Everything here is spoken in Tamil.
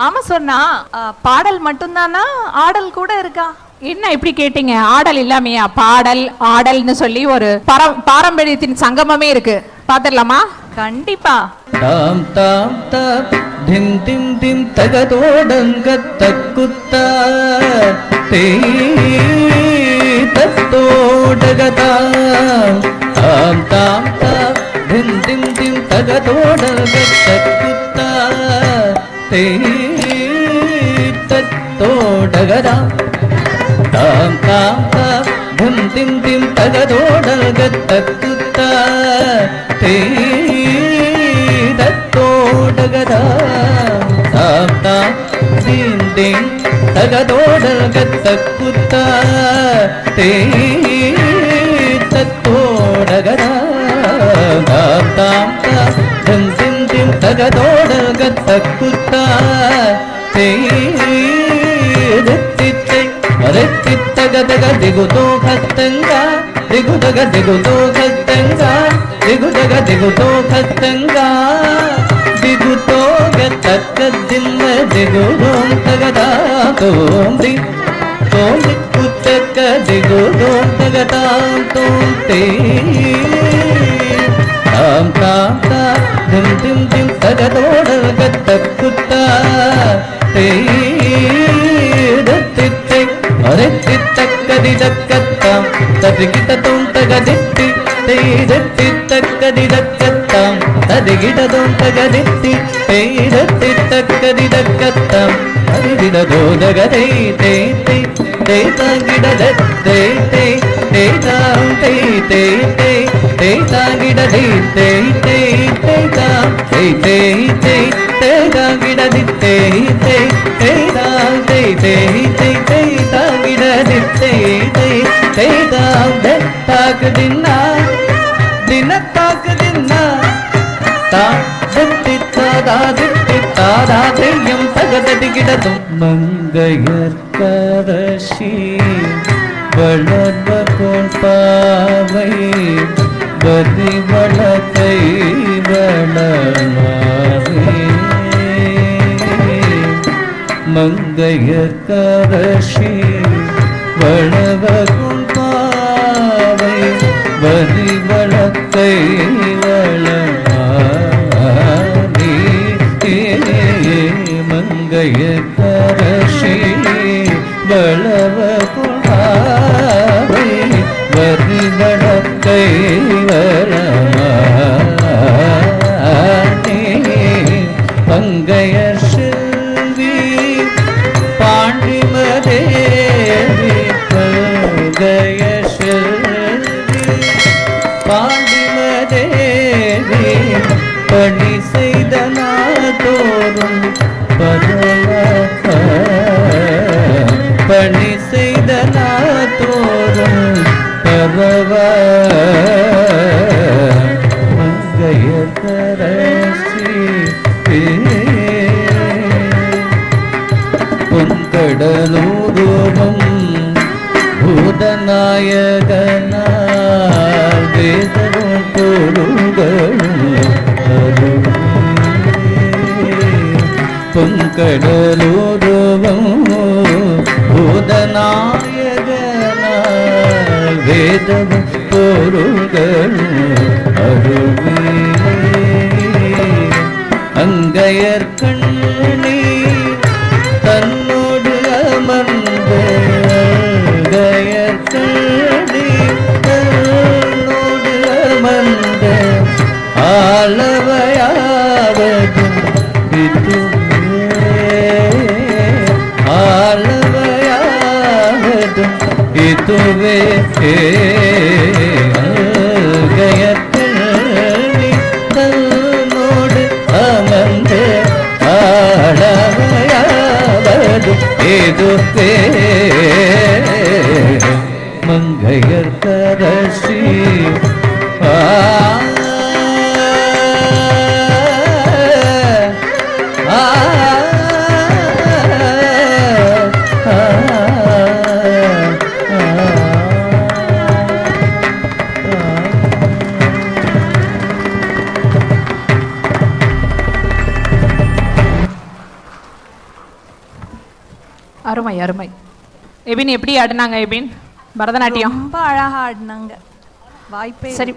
ஆமா சொன்னா. பாடல் மட்டும்தானா, ஆடல் கூட இருக்கா? என்ன இப்படி கேட்டீங்க? ஆடல் இல்லாமையா? பாடல் ஆடல்னு சொல்லி ஒரு பாரம்பரியத்தின் சங்கமமே இருக்கு. பாத்துடலாமா? கண்டிப்பா. தாம் தாம் தாம் திம் திம் திம் தகதோடங்க தக்குத்தா தத்தோடகதாம் தாம் தாம் தாம் திம் திம் திம் தகதோடங்க தக்குத்தா தத்தோடகதாம் தாம் தாம் தாம் திம் திம் திம் தகதோடங்க தக்குத்தா தாம் தாம் தீம் தீம் தகதோடல் கத்தக்குத்தா தத்தோடகதா தாம் தாம் தாம் திம் திம் திம் தகதோடல் கத்தக்குத்தா தித்தை அரத்தித்தகதக திகுதோ கத்தங்கா திகுதக திகுதோ கத்தங்கா ದಿಗುದಗ ದಿಗುದೋ ಕತ್ತಂಗ ದಿಗುತೋಗ ತಕ್ಕದಿಂದ ದಿಗುದೋಂ ತಗದ ತೋಂದಿ ತೋಂದಿ ಕುತ್ತಕ್ಕ ದಿಗುದೋಂ ತಗದ ತೋಂತೆ ತಾಂ ತಾಂ ತಾ ದಿಂ ದಿಂ ದಿಂ ತಗದೋಡ ಗತ್ತ ಕುತ್ತ ತೇ ದತ್ತಿತ್ತೆ ಅರೆತ್ತಿತ್ತಕ್ಕ ದಿದಕ್ಕತ್ತಾಂ ತದಿಗಿತ ತೋಂ ತಗದಿತ್ತಿ ತೈದತ್ತಿ ತಕ್ಕದಿದಕ್ಕತ್ತಾಂ ತದಿಗಿಡದೋಂ ತಗದಿತ್ತಿ ತೈದತ್ತಿ ತಕ್ಕದಿದಕ್ಕತ್ತಾಂ ತದಿಗಿಡದೋದಗದೈ ತೈ ತೈ ತೈತಾಗಿಡದತ್ತೈ ತೈ ತೈತಾಂ ತೈ ತೈ ತೈ ತೈತಾಗಿಡದೈ ತೈ ತೈ ತೈತಾಂ ತೈ ತೈ ತೈ ತೈತಾಗಿಡದಿತ್ತೈ ತೈ ತೈತಾಂ ತೈ ತೈ ತೈ ತೈತಾಗಿಡದಿತ್ತೈ ತೈ ತೈತಾಂ ದತ್ತಾಕದಿನ್ನ ದಿನತ್ತಾಕದಿನ್ನ தாதித்தாதா தெய்யம் தகதடி கிடதும் மங்கையர்கரசி வளர்வ கோன் பாவை வரி வளத்தை வளமாவே மங்கையர்கரசி வளவ கோன் பாவை வரி வளத்தை வளமாவே மங்கையர்கரசி வளவ கொண்டாவை வரி வளத்தை வளமாவே பங்கையர் செல்வி பாண்டிமதேவி பங்கையர் செல்வி பாண்டிமதேவி பணி செய்த நாதோறும் பணி செய்த நாதோறும் பரவ மங்கையர்கரசி பொன்கடலூரும் பூதநாயகனால் வேதரும் பொருள்களும் பொன்கடலூரும் பூதநாயகனால் வேதரும் பொருள்களும் அருவே அங்கையர்கண்ணி தன்னோடு அமர்ந்த அங்கையர்கண்ணி தன்னோடு அமர்ந்த ஆளவையாவதும் ஆளவையாவதும் இதுவே அங்கையர்கண்ணி தன்னோடு அமர்ந்த ஆளவையாவதும் இதுவே மங்கையர்கரசி அருமை அருமை. எபின் எப்படி ஆடினாங்க எபின் பரதநாட்டியம்? ரொம்ப அழகா ஆடினாங்க. வாய்ப்பே சரி